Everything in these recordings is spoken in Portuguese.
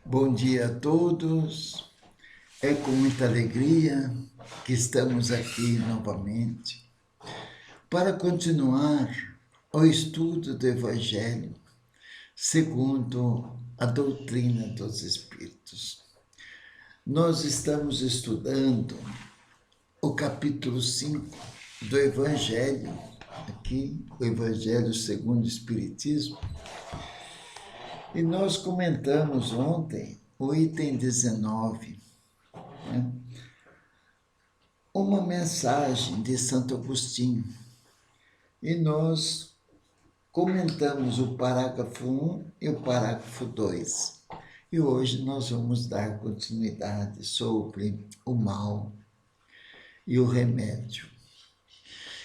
Bom dia a todos. É com muita alegria que estamos aqui novamente para continuar o estudo do Evangelho segundo a doutrina dos Espíritos. Nós estamos estudando o capítulo 5 do Evangelho, aqui, o Evangelho segundo o Espiritismo, e nós comentamos ontem o item 19, né? Uma mensagem de Santo Agostinho. E nós comentamos o parágrafo 1 e o parágrafo 2. E hoje nós vamos dar continuidade sobre o mal e o remédio.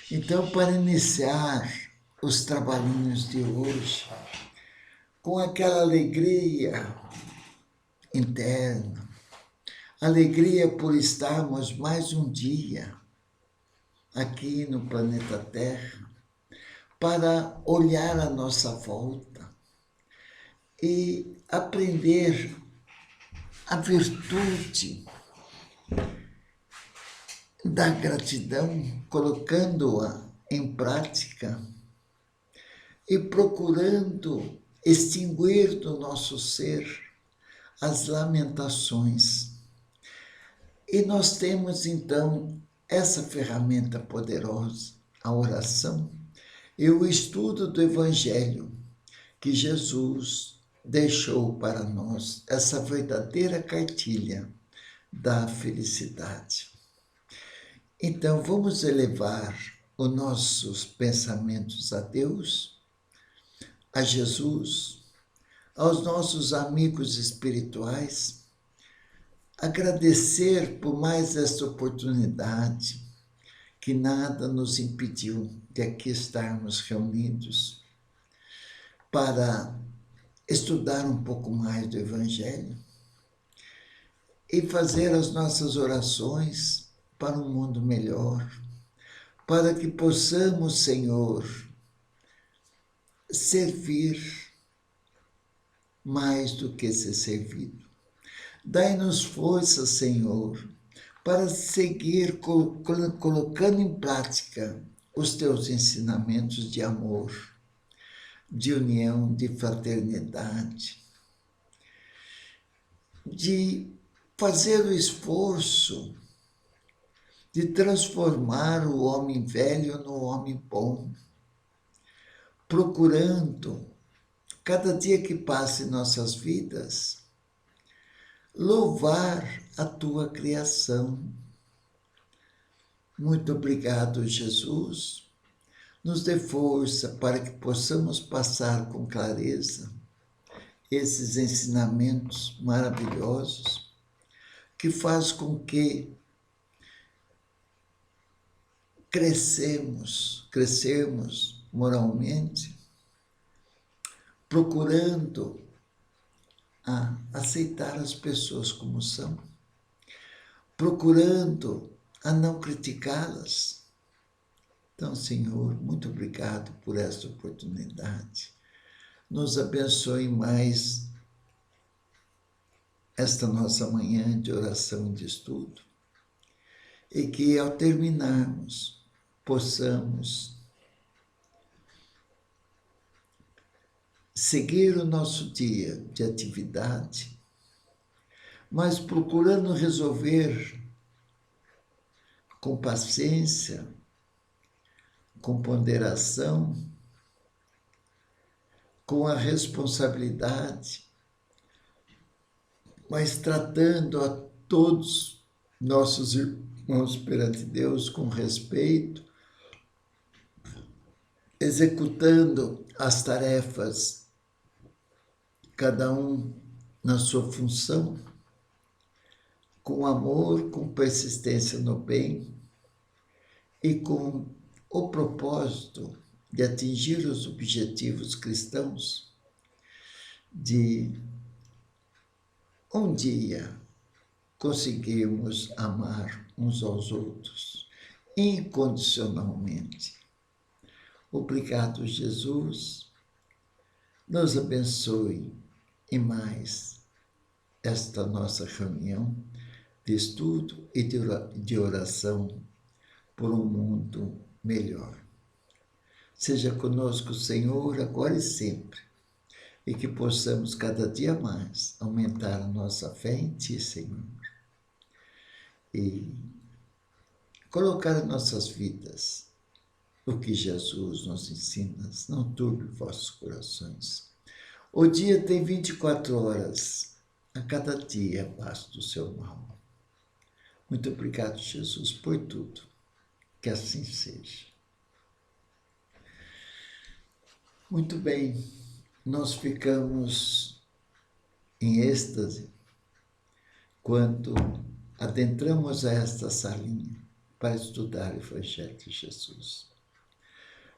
Então, para iniciar os trabalhinhos de hoje, com aquela alegria interna, alegria por estarmos mais um dia aqui no planeta Terra, para olhar à nossa volta e aprender a virtude da gratidão, colocando-a em prática e procurando extinguir do nosso ser as lamentações. E nós temos então essa ferramenta poderosa, a oração, e o estudo do Evangelho, que Jesus deixou para nós, essa verdadeira cartilha da felicidade. Então, vamos elevar os nossos pensamentos a Deus, a Jesus, aos nossos amigos espirituais, agradecer por mais esta oportunidade, que nada nos impediu de aqui estarmos reunidos para estudar um pouco mais do Evangelho e fazer as nossas orações para um mundo melhor, para que possamos, Senhor, servir mais do que ser servido. Dai-nos força, Senhor, para seguir colocando em prática os teus ensinamentos de amor, de união, de fraternidade, de fazer o esforço de transformar o homem velho no homem bom, procurando, cada dia que passa em nossas vidas, louvar a tua criação. Muito obrigado, Jesus. Nos dê força para que possamos passar com clareza esses ensinamentos maravilhosos que faz com que crescemos moralmente, procurando aceitar as pessoas como são, procurando a não criticá-las. Então, Senhor, muito obrigado por esta oportunidade. Nos abençoe mais esta nossa manhã de oração e de estudo, e que ao terminarmos possamos seguir o nosso dia de atividade, mas procurando resolver com paciência, com ponderação, com a responsabilidade, mas tratando a todos nossos irmãos perante Deus com respeito, executando as tarefas, cada um na sua função, com amor, com persistência no bem e com o propósito de atingir os objetivos cristãos, de um dia conseguirmos amar uns aos outros incondicionalmente. Obrigado, Jesus. Nos abençoe e mais. esta nossa reunião de estudo e de oração por um mundo melhor. Seja conosco, Senhor, agora e sempre, e que possamos cada dia mais aumentar a nossa fé em Ti, Senhor, e colocar em nossas vidas o que Jesus nos ensina. Não turbe vossos corações. O dia tem 24 horas, a cada dia abaixo do seu mal. Muito obrigado, Jesus, por tudo. Que assim seja. Muito bem, nós ficamos em êxtase quando adentramos a esta salinha para estudar o Evangelho de Jesus.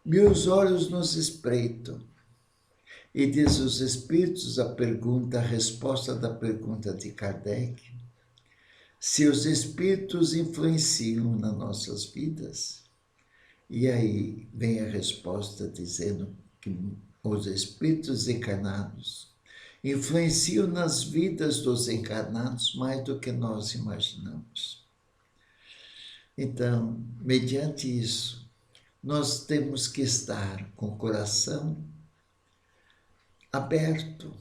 Meus olhos nos espreitam, e diz os Espíritos a resposta da pergunta de Kardec, se os Espíritos influenciam nas nossas vidas. E aí vem a resposta dizendo que os Espíritos encarnados influenciam nas vidas dos encarnados mais do que nós imaginamos. Então, mediante isso, nós temos que estar com o coração aberto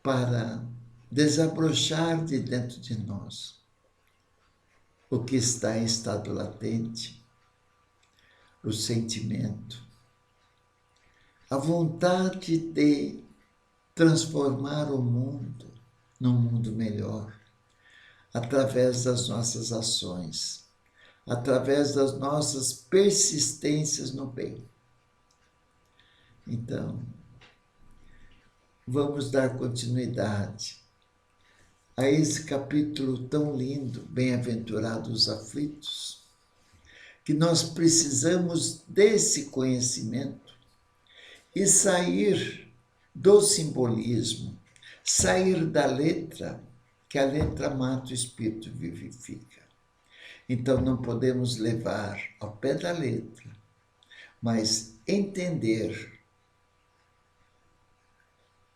para desabrochar de dentro de nós o que está em estado latente, o sentimento, a vontade de transformar o mundo num mundo melhor, através das nossas ações, através das nossas persistências no bem. Então, vamos dar continuidade a esse capítulo tão lindo, Bem-aventurados os aflitos, que nós precisamos desse conhecimento e sair do simbolismo, sair da letra, que a letra mata, o espírito vivifica. Então não podemos levar ao pé da letra, mas entender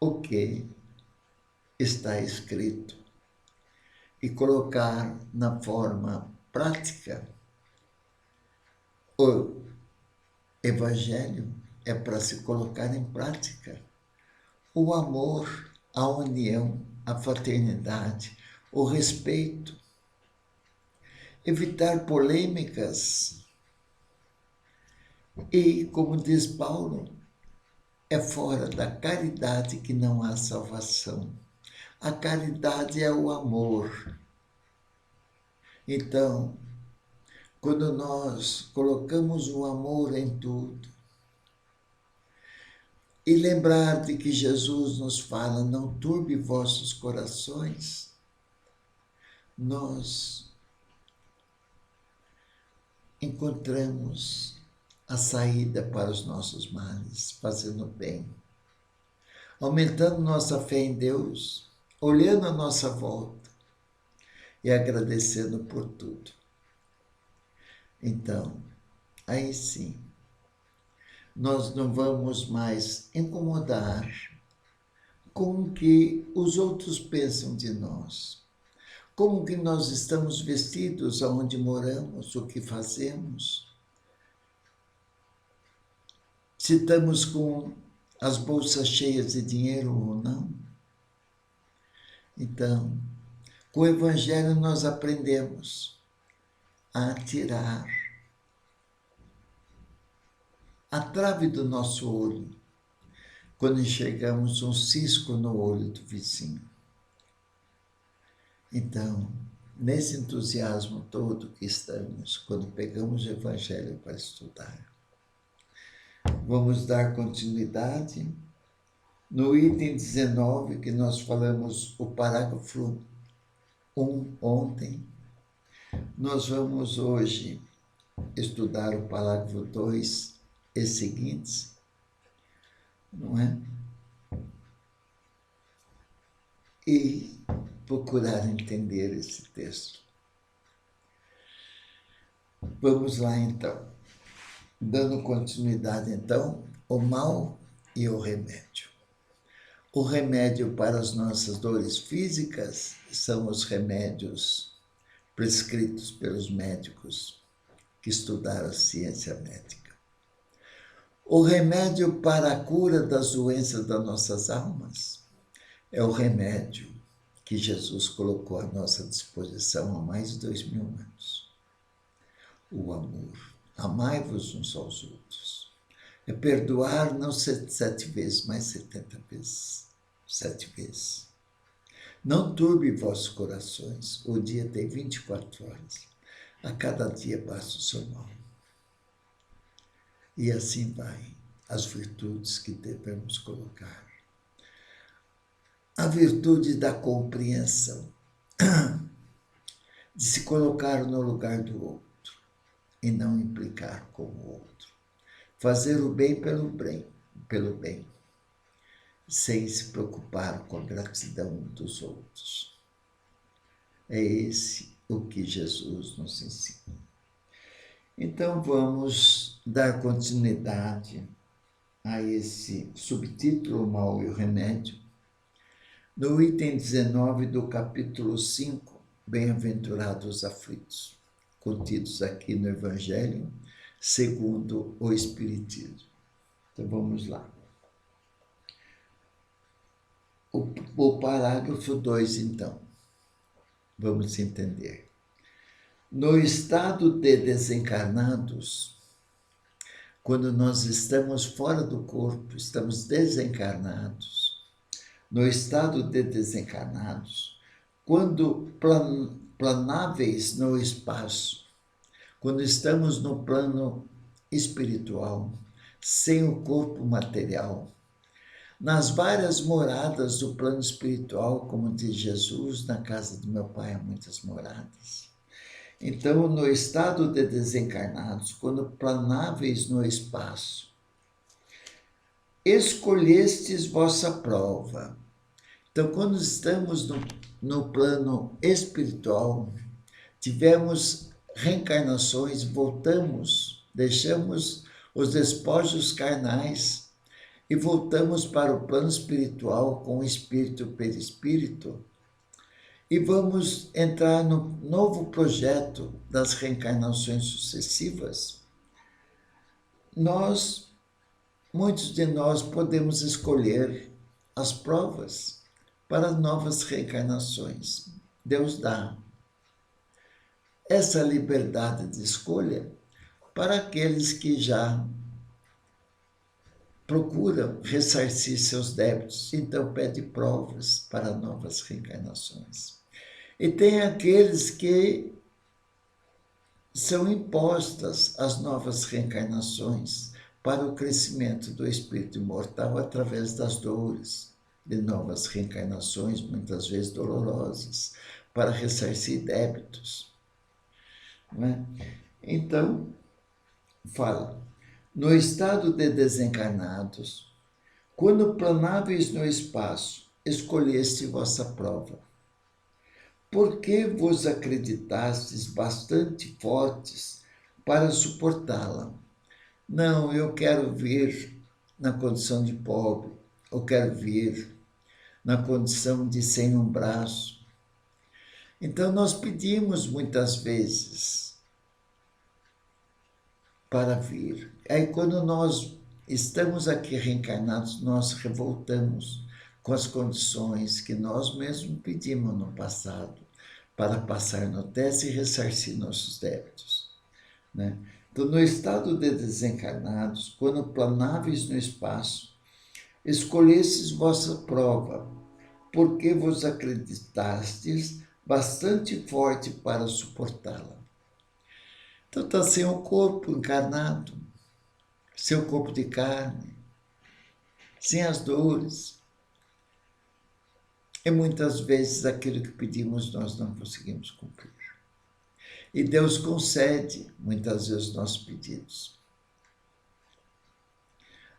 o que está escrito e colocar na forma prática. O Evangelho é para se colocar em prática. O amor, a união, a fraternidade, o respeito. Evitar polêmicas. E, como diz Paulo, é fora da caridade que não há salvação. A caridade é o amor. Então, quando nós colocamos o amor em tudo, e lembrar de que Jesus nos fala, não turbe vossos corações, nós encontramos a saída para os nossos males, fazendo bem, aumentando nossa fé em Deus, olhando a nossa volta e agradecendo por tudo. Então, aí sim, nós não vamos mais incomodar com o que os outros pensam de nós, como que nós estamos vestidos, aonde moramos, o que fazemos, se estamos com as bolsas cheias de dinheiro ou não. Então, com o Evangelho nós aprendemos a tirar a trave do nosso olho quando enxergamos um cisco no olho do vizinho. Então, nesse entusiasmo todo que estamos, quando pegamos o Evangelho para estudar, vamos dar continuidade no item 19, que nós falamos o parágrafo 1 ontem. Nós vamos hoje estudar o parágrafo 2 e seguintes, não é? E procurar entender esse texto. Vamos lá, então. Dando continuidade, então, o mal e o remédio. O remédio para as nossas dores físicas são os remédios prescritos pelos médicos que estudaram a ciência médica. O remédio para a cura das doenças das nossas almas é o remédio que Jesus colocou à nossa disposição há mais de 2000 anos. O amor. Amai-vos uns aos outros. É perdoar não 7 vezes, mas 70 vezes. 7 vezes. Não turbe vossos corações. O dia tem 24 horas. A cada dia basta o seu mal. E assim vai as virtudes que devemos colocar. A virtude da compreensão, de se colocar no lugar do outro e não implicar com o outro. Fazer o bem pelo bem, sem se preocupar com a gratidão dos outros. É esse o que Jesus nos ensina. Então vamos dar continuidade a esse subtítulo, O Mal e o Remédio, no item 19 do capítulo 5, Bem-aventurados os aflitos, contidos aqui no Evangelho segundo o Espiritismo. Então vamos lá. O parágrafo 2, então. Vamos entender. No estado de desencarnados, quando nós estamos fora do corpo, estamos desencarnados, no estado de desencarnados, quando planáveis no espaço, quando estamos no plano espiritual, sem o corpo material, nas várias moradas do plano espiritual, como diz Jesus, na casa do meu Pai há muitas moradas. Então, no estado de desencarnados, quando planáveis no espaço, escolhestes vossa prova. Então, quando estamos no plano espiritual, tivemos reencarnações, voltamos, deixamos os despojos carnais e voltamos para o plano espiritual com o espírito perispírito e vamos entrar no novo projeto das reencarnações sucessivas. Muitos de nós podemos escolher as provas para novas reencarnações. Deus dá essa liberdade de escolha para aqueles que já procuram ressarcir seus débitos, então pede provas para novas reencarnações. E tem aqueles que são impostas as novas reencarnações para o crescimento do espírito imortal através das dores, de novas reencarnações, muitas vezes dolorosas, para ressarcir débitos. Não é? Então, fala, no estado de desencarnados, quando planáveis no espaço, escolheste vossa prova. Por que vos acreditastes bastante fortes para suportá-la? Não, eu quero vir na condição de pobre, eu quero vir na condição de sem um braço. Então nós pedimos muitas vezes para vir. Aí quando nós estamos aqui reencarnados, nós revoltamos com as condições que nós mesmos pedimos no passado para passar no teste e ressarcir nossos débitos, né? Então, no estado de desencarnados, quando planáveis no espaço, escolhestes vossa prova, porque vos acreditastes bastante forte para suportá-la. Então, está sem o corpo encarnado, sem o corpo de carne, sem as dores. E muitas vezes aquilo que pedimos nós não conseguimos cumprir. E Deus concede muitas vezes nossos pedidos.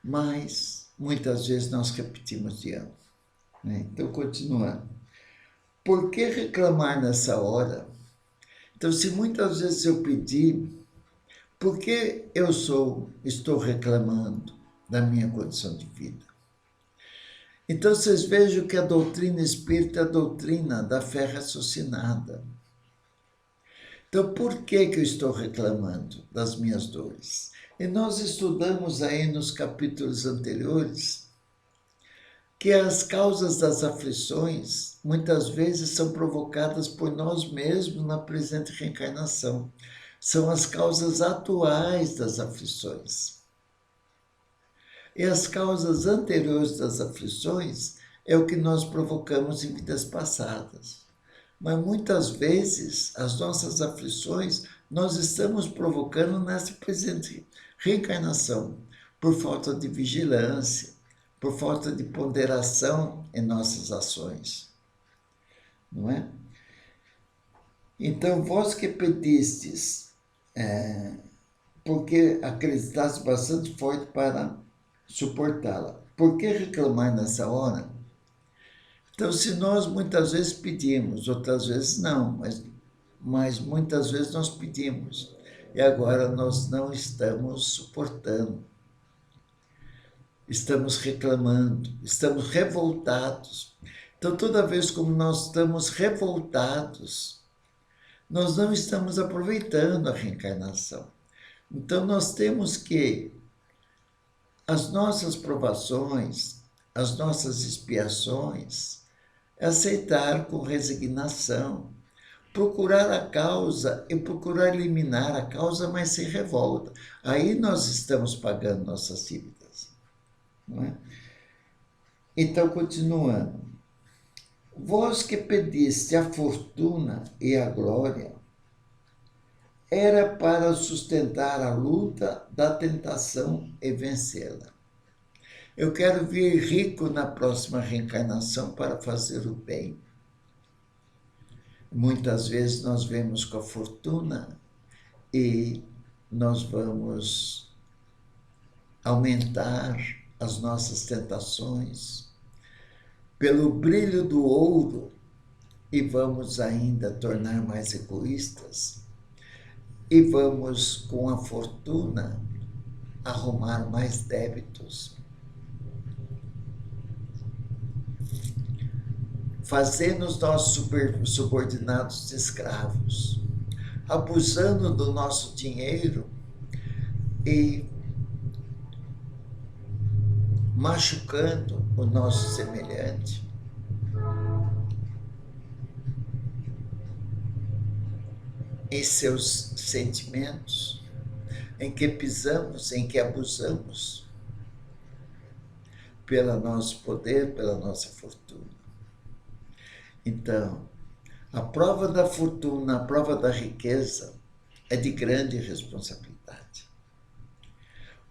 Mas muitas vezes nós repetimos de ano, né? Então, continuando. Por que reclamar nessa hora? Então, se muitas vezes eu pedi, por que estou reclamando da minha condição de vida? Então, vocês vejam que a doutrina espírita é a doutrina da fé raciocinada. Então, por que eu estou reclamando das minhas dores? E nós estudamos aí nos capítulos anteriores que as causas das aflições muitas vezes são provocadas por nós mesmos na presente reencarnação. São as causas atuais das aflições. E as causas anteriores das aflições é o que nós provocamos em vidas passadas. Mas muitas vezes as nossas aflições nós estamos provocando nessa presente reencarnação, por falta de vigilância, por falta de ponderação em nossas ações. Não é? Então, vós que pedistes, porque acreditaste bastante forte para suportá-la. Por que reclamar nessa hora? Então, se nós muitas vezes pedimos, outras vezes não, mas muitas vezes nós pedimos, e agora nós não estamos suportando, estamos reclamando, estamos revoltados. Então, toda vez como nós estamos revoltados, nós não estamos aproveitando a reencarnação. Então, nós temos que as nossas provações, as nossas expiações, aceitar com resignação, procurar a causa e procurar eliminar a causa, mas sem revolta. Aí nós estamos pagando nossas dívidas. Não é? Então, continuando. Vós que pediste a fortuna e a glória, era para sustentar a luta da tentação e vencê-la. Eu quero vir rico na próxima reencarnação para fazer o bem. Muitas vezes nós vemos com a fortuna e nós vamos aumentar as nossas tentações pelo brilho do ouro e vamos ainda tornar mais egoístas e vamos, com a fortuna, arrumar mais débitos, fazendo os nossos subordinados de escravos, abusando do nosso dinheiro e machucando o nosso semelhante. Em seus sentimentos, em que pisamos, em que abusamos, pelo nosso poder, pela nossa fortuna. Então, a prova da fortuna, a prova da riqueza é de grande responsabilidade.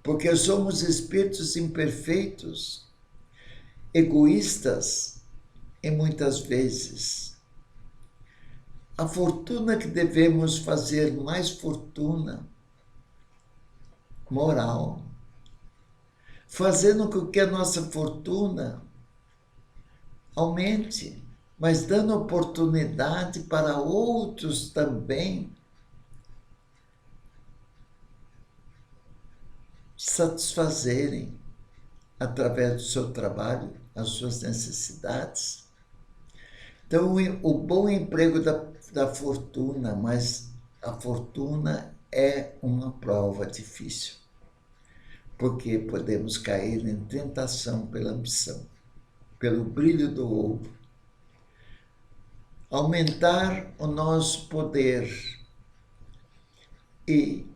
Porque somos espíritos imperfeitos, egoístas e muitas vezes a fortuna que devemos fazer mais fortuna moral, fazendo com que a nossa fortuna aumente, mas dando oportunidade para outros também satisfazerem, através do seu trabalho, as suas necessidades. Então, o bom emprego da fortuna, mas a fortuna é uma prova difícil, porque podemos cair em tentação pela ambição, pelo brilho do ouro, aumentar o nosso poder e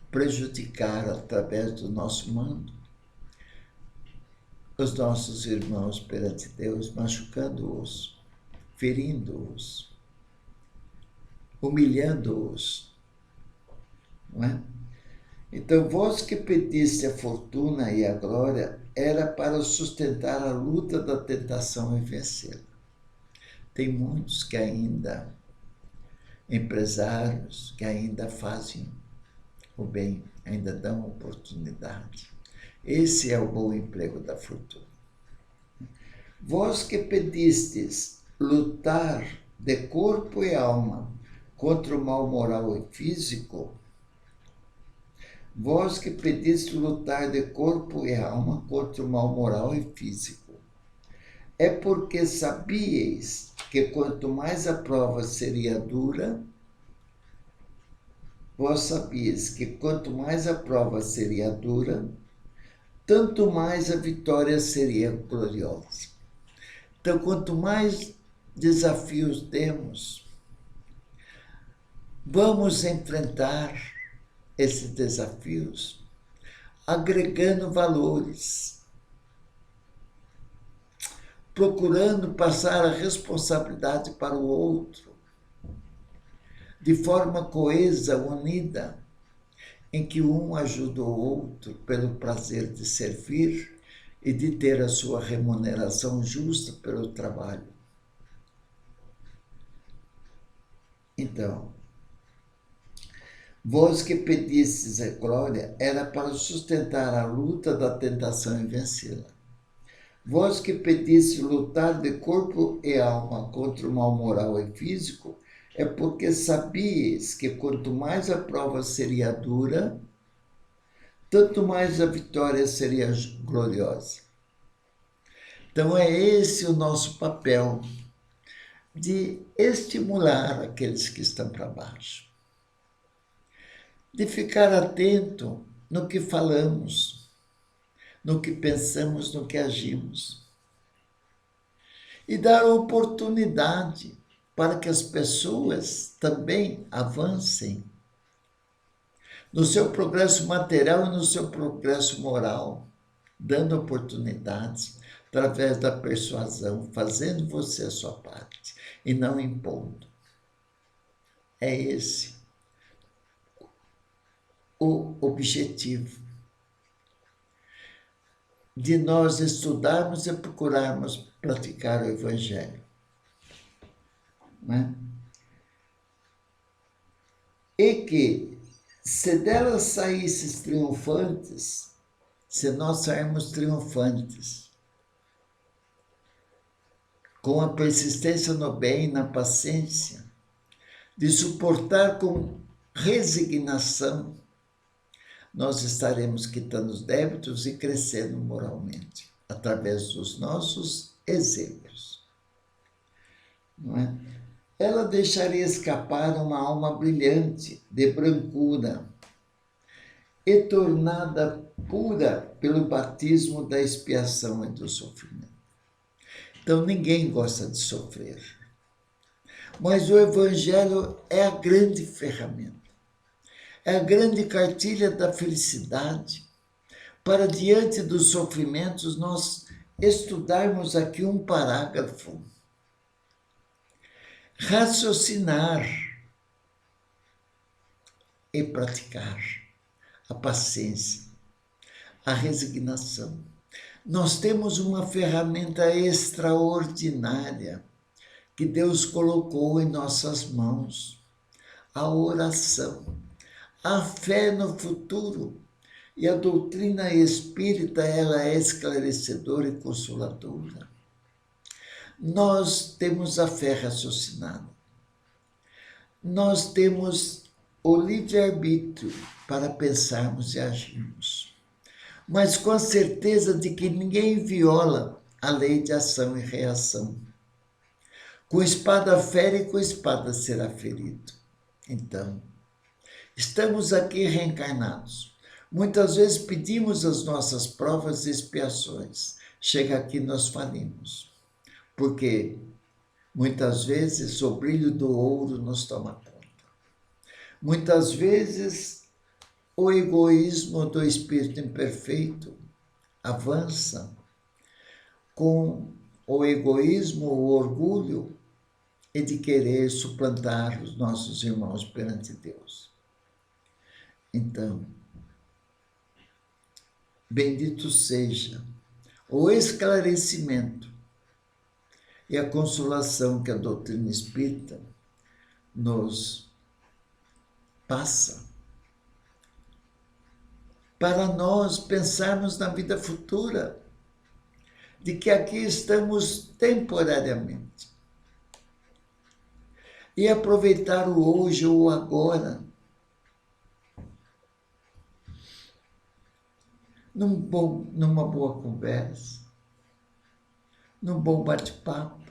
prejudicar, através do nosso mundo, os nossos irmãos perante Deus, machucando-os, ferindo-os, humilhando-os, não é? Então, vós que pediste a fortuna e a glória, era para sustentar a luta da tentação e vencê-la. Tem muitos que ainda, empresários, que ainda fazem o bem, ainda dão oportunidade. Esse é o bom emprego da fortuna. Vós que pedistes lutar de corpo e alma contra o mal moral e físico, Vós que pediste lutar de corpo e alma contra o mal moral e físico, é porque sabíeis que quanto mais a prova seria dura, vós sabias que quanto mais a prova seria dura, tanto mais a vitória seria gloriosa. Então, quanto mais desafios temos, vamos enfrentar esses desafios agregando valores, procurando passar a responsabilidade para o outro, de forma coesa, unida, em que um ajuda o outro pelo prazer de servir e de ter a sua remuneração justa pelo trabalho. Então, vós que pedistes a glória era para sustentar a luta da tentação e vencê-la. Vós que pedistes lutar de corpo e alma contra o mal moral e físico, é porque sabíeis que quanto mais a prova seria dura, tanto mais a vitória seria gloriosa. Então é esse o nosso papel, de estimular aqueles que estão para baixo, de ficar atento no que falamos, no que pensamos, no que agimos, e dar oportunidade para que as pessoas também avancem no seu progresso material e no seu progresso moral, dando oportunidades através da persuasão, fazendo você a sua parte e não impondo. É esse o objetivo de nós estudarmos e procurarmos praticar o Evangelho. Né? E que, se delas saísses triunfantes, se nós sairmos triunfantes, com a persistência no bem, na paciência, de suportar com resignação, nós estaremos quitando os débitos e crescendo moralmente, através dos nossos exemplos. Não é? Ela deixaria escapar uma alma brilhante, de brancura, e tornada pura pelo batismo da expiação e do sofrimento. Então, ninguém gosta de sofrer. Mas o Evangelho é a grande ferramenta, é a grande cartilha da felicidade, para, diante dos sofrimentos, nós estudarmos aqui um parágrafo, raciocinar e praticar a paciência, a resignação. Nós temos uma ferramenta extraordinária que Deus colocou em nossas mãos, a oração, a fé no futuro. E a doutrina espírita, ela é esclarecedora e consoladora. Nós temos a fé raciocinada. Nós temos o livre-arbítrio para pensarmos e agirmos, mas com a certeza de que ninguém viola a lei de ação e reação. Com espada fere e com espada será ferido. Então, estamos aqui reencarnados. Muitas vezes pedimos as nossas provas e expiações. Chega aqui nós falimos. Porque muitas vezes o brilho do ouro nos toma conta. Muitas vezes o egoísmo do espírito imperfeito avança com o egoísmo, o orgulho e de querer suplantar os nossos irmãos perante Deus. Então, bendito seja o esclarecimento e a consolação que a doutrina espírita nos passa para nós pensarmos na vida futura, de que aqui estamos temporariamente. E aproveitar o hoje ou o agora. numa boa conversa, num bom bate-papo.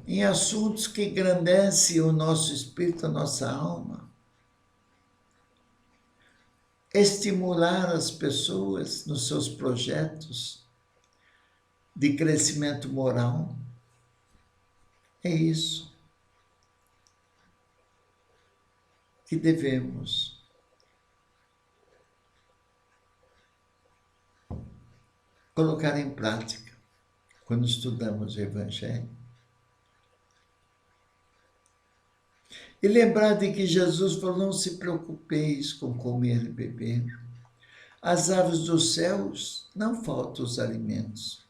Em assuntos que engrandecem o nosso espírito, a nossa alma. Estimular as pessoas nos seus projetos de crescimento moral. É isso que devemos colocar em prática quando estudamos o Evangelho. E lembrar de que Jesus falou: não se preocupeis com comer e beber. Às aves dos céus não faltam os alimentos.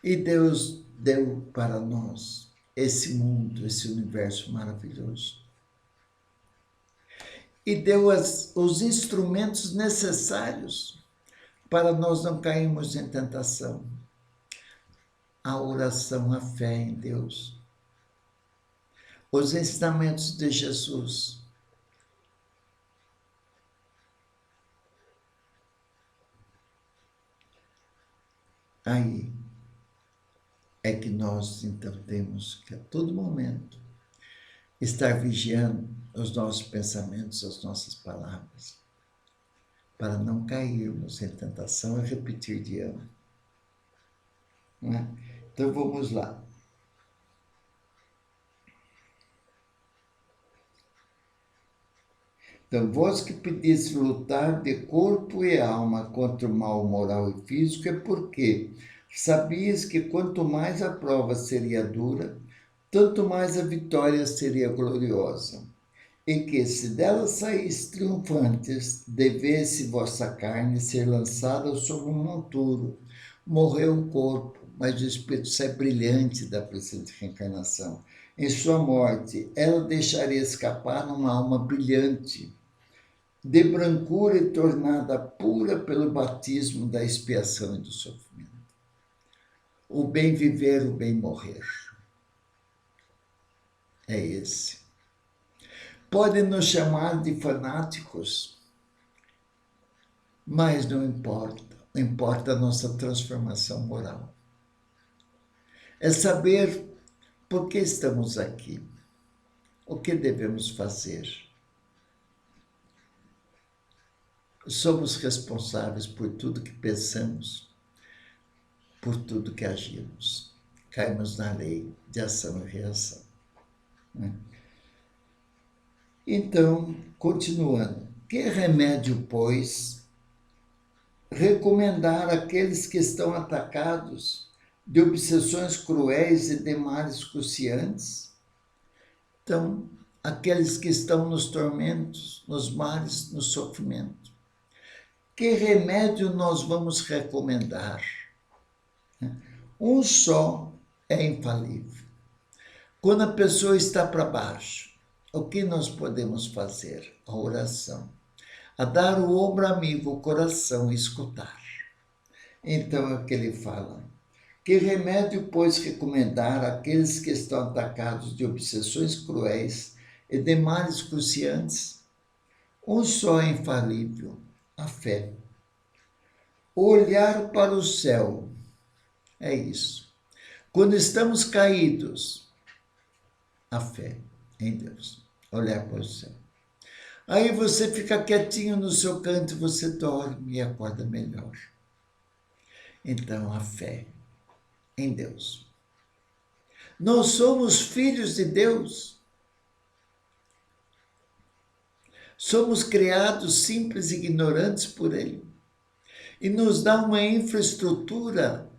E Deus deu para nós esse mundo, esse universo maravilhoso. E deu os instrumentos necessários para nós não cairmos em tentação. A oração, a fé em Deus. Os ensinamentos de Jesus. Aí é que nós, então, temos que a todo momento estar vigiando os nossos pensamentos, as nossas palavras, para não cairmos em tentação e repetir de ano. Não é? Então vamos lá. Então, vós que pedis lutar de corpo e alma contra o mal moral e físico, é porque sabias que quanto mais a prova seria dura, tanto mais a vitória seria gloriosa. E que, se dela saís triunfantes, devesse vossa carne ser lançada sobre um monturo. Morreu o corpo, mas o espírito sai brilhante da presente reencarnação. Em sua morte, ela deixaria escapar uma alma brilhante, de brancura e tornada pura pelo batismo da expiação e do sofrimento. O bem viver, o bem morrer. É esse. Podem nos chamar de fanáticos, mas não importa. Importa a nossa transformação moral. É saber por que estamos aqui, o que devemos fazer. Somos responsáveis por tudo que pensamos, por tudo que agimos. Caímos na lei de ação e reação. Então, continuando. Que remédio, pois, recomendar àqueles que estão atacados de obsessões cruéis e de males cruciantes? Então, aqueles que estão nos tormentos, nos males, no sofrimento. Que remédio nós vamos recomendar? Um só é infalível. Quando a pessoa está para baixo, o que nós podemos fazer? A oração. A dar o ombro amigo, o coração, e escutar. Então é o que ele fala. Que remédio, pois, recomendar àqueles que estão atacados de obsessões cruéis e de males cruciantes? Um só é infalível, a fé. Olhar para o céu. É isso. Quando estamos caídos, a fé em Deus. Olhar para o céu. Aí você fica quietinho no seu canto, você dorme e acorda melhor. Então, a fé em Deus. Nós somos filhos de Deus. Somos criados simples e ignorantes por Ele. E nos dá uma infraestrutura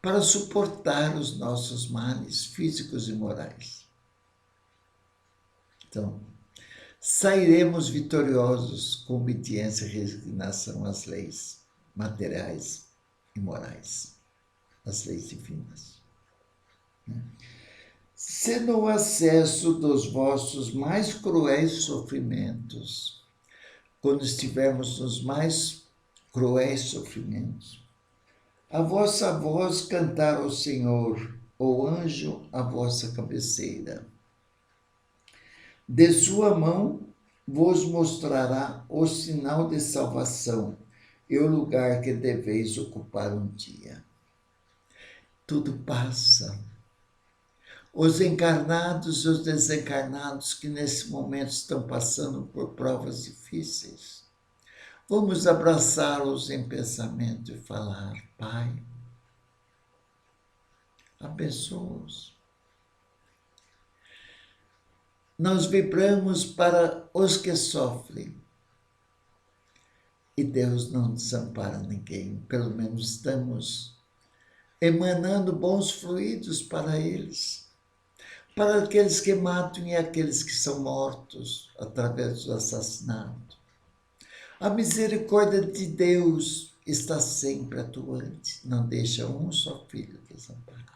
para suportar os nossos males físicos e morais. Então, sairemos vitoriosos com obediência e resignação às leis materiais e morais, às leis divinas. Se no acesso dos vossos mais cruéis sofrimentos, quando estivermos nos mais cruéis sofrimentos, a vossa voz cantar ao Senhor, o anjo à vossa cabeceira, De sua mão vos mostrará o sinal de salvação e o lugar que deveis ocupar um dia. Tudo passa. Os encarnados e os desencarnados que nesse momento estão passando por provas difíceis, vamos abraçá-los em pensamento e falar: Pai, abençoa-os. Nós vibramos para os que sofrem. E Deus não desampara ninguém, pelo menos estamos emanando bons fluidos para eles, para aqueles que matam e aqueles que são mortos através do assassinato. A misericórdia de Deus está sempre atuante, não deixa um só filho desamparado.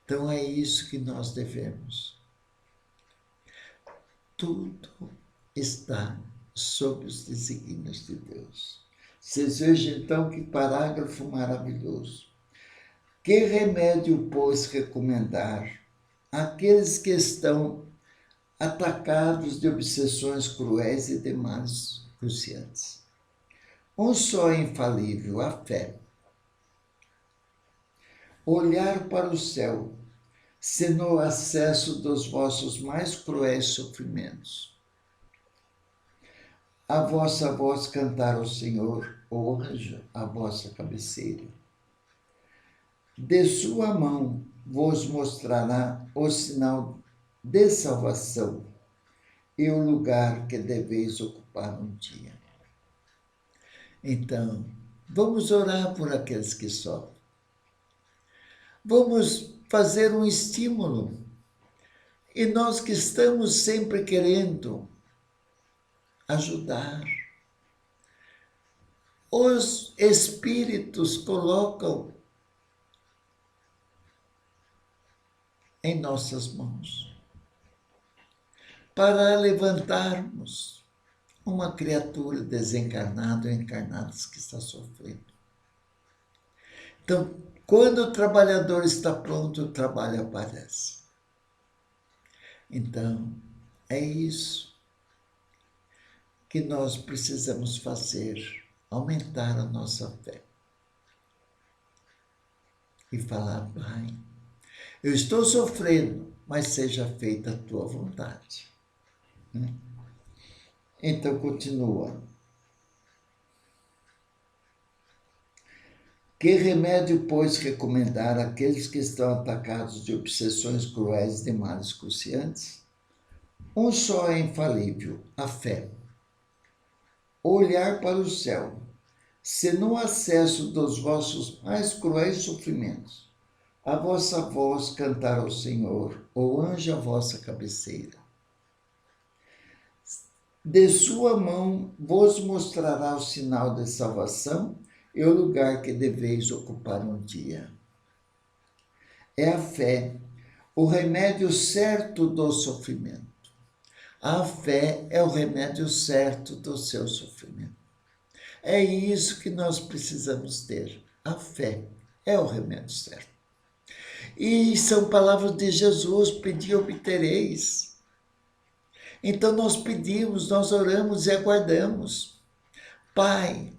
Então é isso que nós devemos. Tudo está sob os desígnios de Deus. Vocês vejam então que parágrafo maravilhoso. Que remédio, pois, recomendar àqueles que estão atacados de obsessões cruéis e de males cruciantes? Um só é infalível, a fé. Olhar para o céu, se no acesso dos vossos mais cruéis sofrimentos. A vossa voz cantar ao Senhor, o anjo, a vossa cabeceira. De sua mão vos mostrará o sinal de salvação e o lugar que deveis ocupar um dia. Então, vamos orar por aqueles que sofrem. Vamos fazer um estímulo. E nós que estamos sempre querendo ajudar, os espíritos colocam em nossas mãos para levantarmos uma criatura desencarnada ou encarnada que está sofrendo. Então, quando o trabalhador está pronto, o trabalho aparece. Então, é isso que nós precisamos fazer, aumentar a nossa fé. E falar: Pai, eu estou sofrendo, mas seja feita a tua vontade. Então, continua. Que remédio, pois, recomendar àqueles que estão atacados de obsessões cruéis de males cruciantes? Um só é infalível, a fé. Olhar para o céu, se no acesso dos vossos mais cruéis sofrimentos, a vossa voz cantar ao Senhor, o anjo à vossa cabeceira. De sua mão vos mostrará o sinal de salvação e o lugar que deveis ocupar um dia. É a fé, o remédio certo do sofrimento. A fé é o remédio certo do seu sofrimento. É isso que nós precisamos ter. A fé é o remédio certo. E são palavras de Jesus: pedi e obtereis. Então nós pedimos, nós oramos e aguardamos. Pai,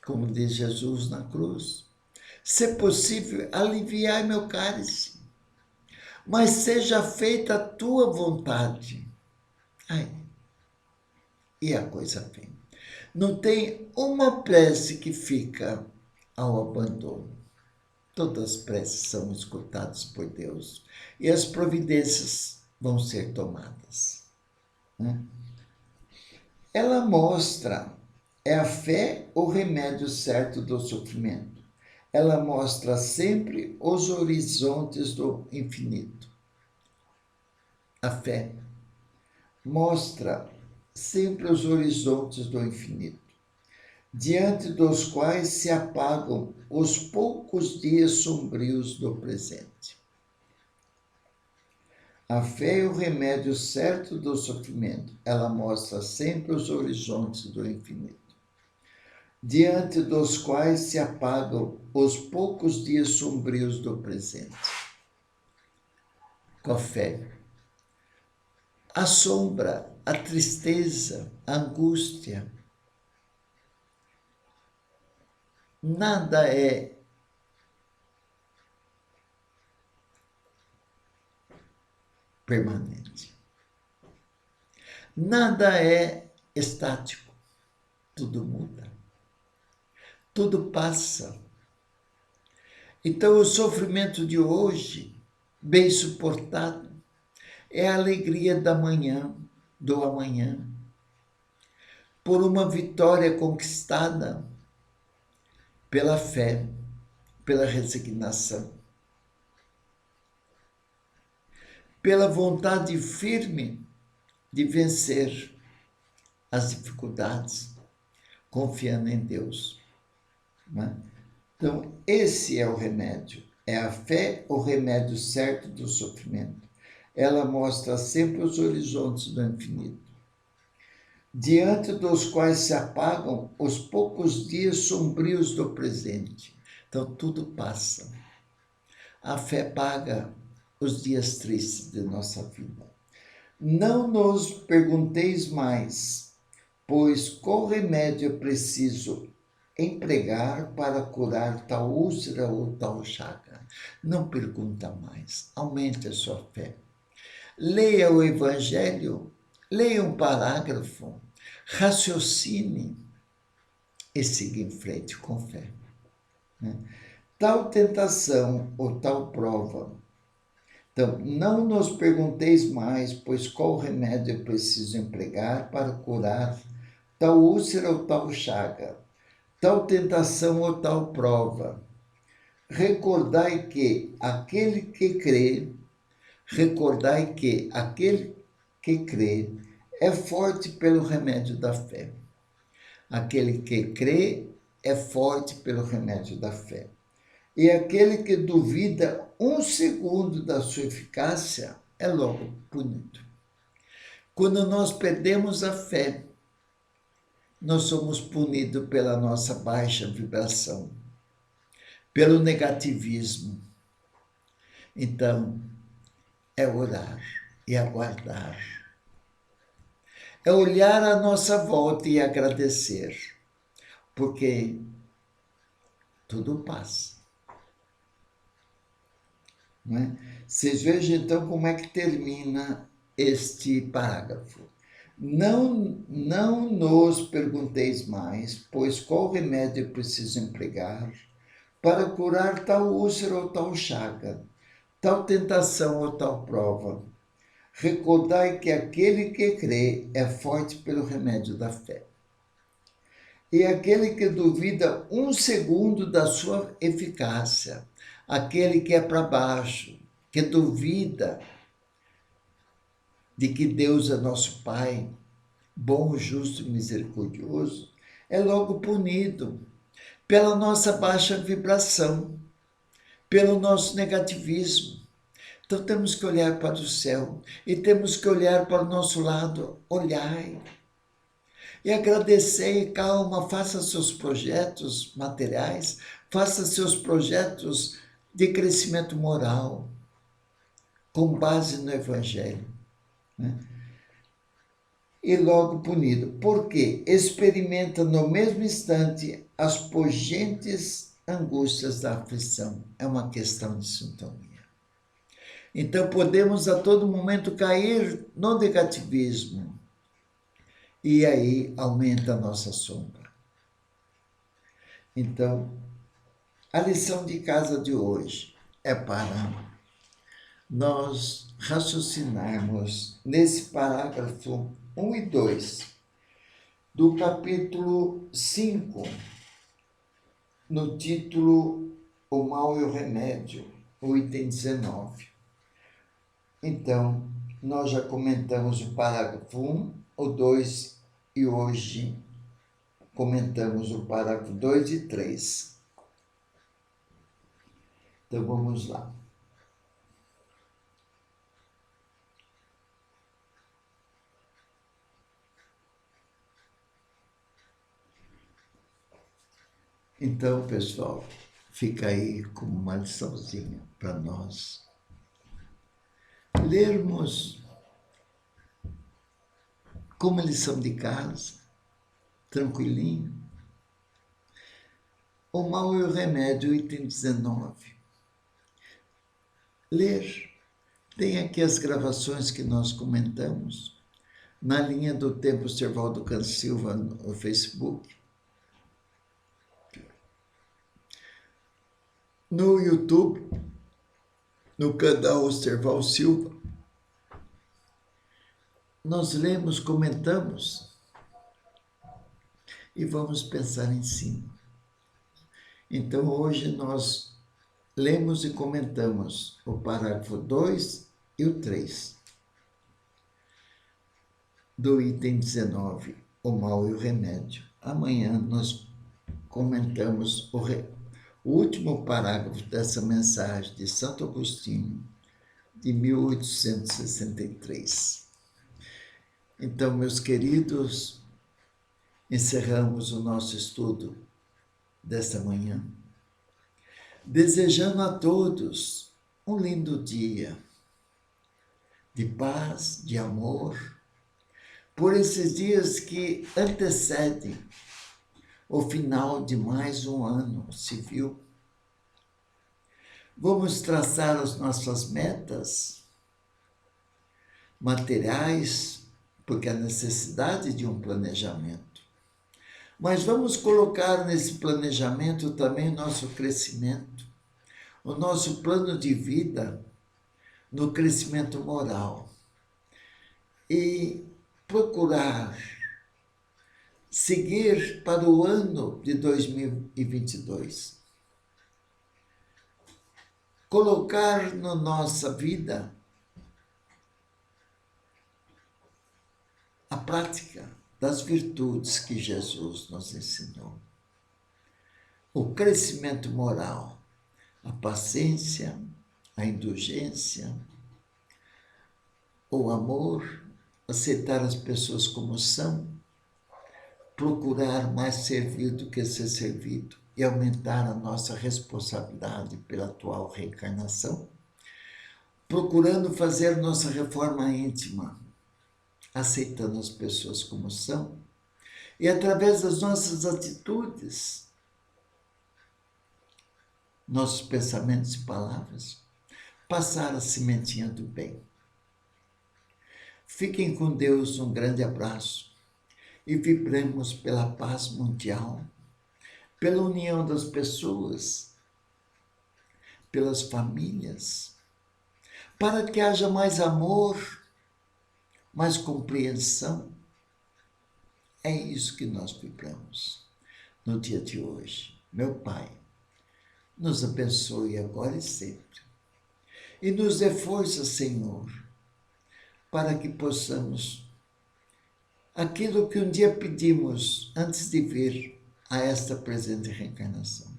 como diz Jesus na cruz, se possível, aliviai meu cálice, mas seja feita a tua vontade. Ai, e a coisa vem. Não tem uma prece que fica ao abandono. Todas as preces são escutadas por Deus e as providências vão ser tomadas. Ela mostra, é a fé o remédio certo do sofrimento. Ela mostra sempre os horizontes do infinito. A fé mostra sempre os horizontes do infinito, diante dos quais se apagam os poucos dias sombrios do presente. A fé é o remédio certo do sofrimento. Ela mostra sempre os horizontes do infinito, diante dos quais se apagam os poucos dias sombrios do presente. Com a fé, a sombra, a tristeza, a angústia. Nada é permanente. Nada é estático. Tudo muda. Tudo passa. Então, o sofrimento de hoje, bem suportado, é a alegria da manhã, do amanhã, por uma vitória conquistada pela fé, pela resignação, pela vontade firme de vencer as dificuldades, confiando em Deus. Né? Então, esse é o remédio. É a fé o remédio certo do sofrimento. Ela mostra sempre os horizontes do infinito, diante dos quais se apagam os poucos dias sombrios do presente. Então, tudo passa. A fé paga os dias tristes de nossa vida. Não nos pergunteis mais, pois qual remédio é preciso empregar para curar tal úlcera ou tal chaga? Não pergunta mais, aumente a sua fé. Leia o Evangelho, leia um parágrafo, raciocine e siga em frente com fé. Tal tentação ou tal prova. Então, não nos pergunteis mais, pois qual remédio é preciso empregar para curar tal úlcera ou tal chaga, tal tentação ou tal prova. Recordai que aquele que crê é forte pelo remédio da fé. Aquele que crê é forte pelo remédio da fé. E aquele que duvida um segundo da sua eficácia é logo punido. Quando nós perdemos a fé, nós somos punidos pela nossa baixa vibração, pelo negativismo. Então, é orar e aguardar. É olhar à nossa volta e agradecer, porque tudo passa. Não é? Vocês vejam então como é que termina este parágrafo. Não nos pergunteis mais, pois qual remédio é preciso empregar para curar tal úlcera ou tal chaga, tal tentação ou tal prova. Recordai que aquele que crê é forte pelo remédio da fé. E aquele que duvida um segundo da sua eficácia, aquele que é para baixo, que duvida de que Deus é nosso Pai, bom, justo e misericordioso, é logo punido pela nossa baixa vibração, pelo nosso negativismo. Então temos que olhar para o céu e temos que olhar para o nosso lado, olhai. E agradecer, calma, faça seus projetos materiais, faça seus projetos de crescimento moral, com base no Evangelho. Né? E logo punido, porque experimenta no mesmo instante as pungentes angústias da aflição. É uma questão de sintonia. Então podemos a todo momento cair no negativismo, e aí aumenta a nossa sombra. Então, a lição de casa de hoje é para nós raciocinarmos nesse parágrafo 1 e 2 do capítulo 5, no título O Mal e o Remédio, o item 19. Então, nós já comentamos o parágrafo 1, o 2 e hoje comentamos o parágrafo 2 e 3. Então, vamos lá. Então, pessoal, fica aí como uma liçãozinha para nós lermos como lição de casa, tranquilinho. O mal e o remédio, item 19. Ler. Tem aqui as gravações que nós comentamos, na linha do Templo Servaldo Silva no Facebook. No YouTube, no canal Serval Silva, nós lemos, comentamos e vamos pensar em cima. Então, hoje nós lemos e comentamos o parágrafo 2 e o 3 do item 19, o mal e o remédio. Amanhã nós comentamos o último parágrafo dessa mensagem de Santo Agostinho, de 1863. Então, meus queridos, encerramos o nosso estudo desta manhã, desejando a todos um lindo dia de paz, de amor, por esses dias que antecedem o final de mais um ano civil. Vamos traçar as nossas metas materiais, porque há necessidade de um planejamento. Mas vamos colocar nesse planejamento também o nosso crescimento, o nosso plano de vida no crescimento moral. E procurar seguir para o ano de 2022. Colocar na nossa vida a prática das virtudes que Jesus nos ensinou. O crescimento moral, a paciência, a indulgência, o amor, aceitar as pessoas como são, procurar mais servir do que ser servido e aumentar a nossa responsabilidade pela atual reencarnação, procurando fazer nossa reforma íntima, aceitando as pessoas como são, e através das nossas atitudes, nossos pensamentos e palavras, passar a sementinha do bem. Fiquem com Deus, um grande abraço e vibremos pela paz mundial, pela união das pessoas, pelas famílias, para que haja mais amor, mais compreensão. É isso que nós vibramos no dia de hoje. Meu Pai, nos abençoe agora e sempre. E nos dê força, Senhor, para que possamos aquilo que um dia pedimos antes de vir a esta presente reencarnação.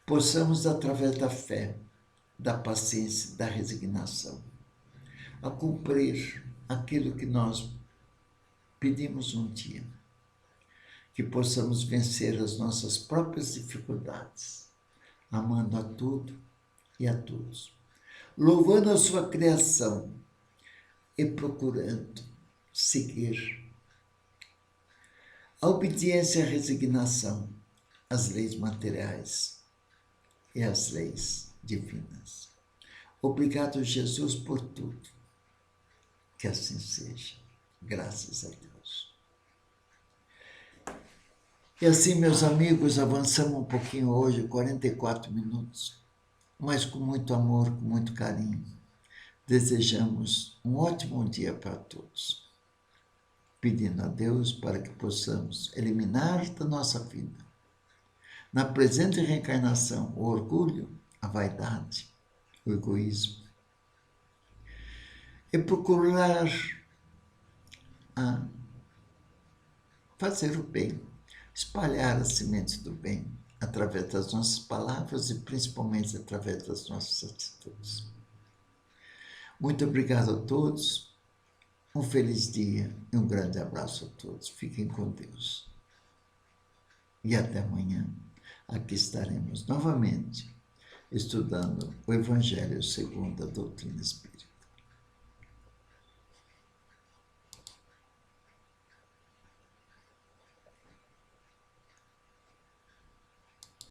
Possamos, através da fé, da paciência, da resignação, a cumprir aquilo que nós pedimos um dia. Que possamos vencer as nossas próprias dificuldades, amando a tudo e a todos, louvando a sua criação e procurando seguir a obediência e a resignação às leis materiais e às leis divinas. Obrigado, Jesus, por tudo. Que assim seja. Graças a Deus. E assim, meus amigos, avançamos um pouquinho hoje, 44 minutos, mas com muito amor, com muito carinho. Desejamos um ótimo dia para todos, pedindo a Deus para que possamos eliminar da nossa vida, na presente reencarnação, o orgulho, a vaidade, o egoísmo, e procurar fazer o bem, espalhar as sementes do bem, através das nossas palavras e principalmente através das nossas atitudes. Muito obrigado a todos, um feliz dia e um grande abraço a todos. Fiquem com Deus. E até amanhã, aqui estaremos novamente, estudando o Evangelho segundo a doutrina espírita.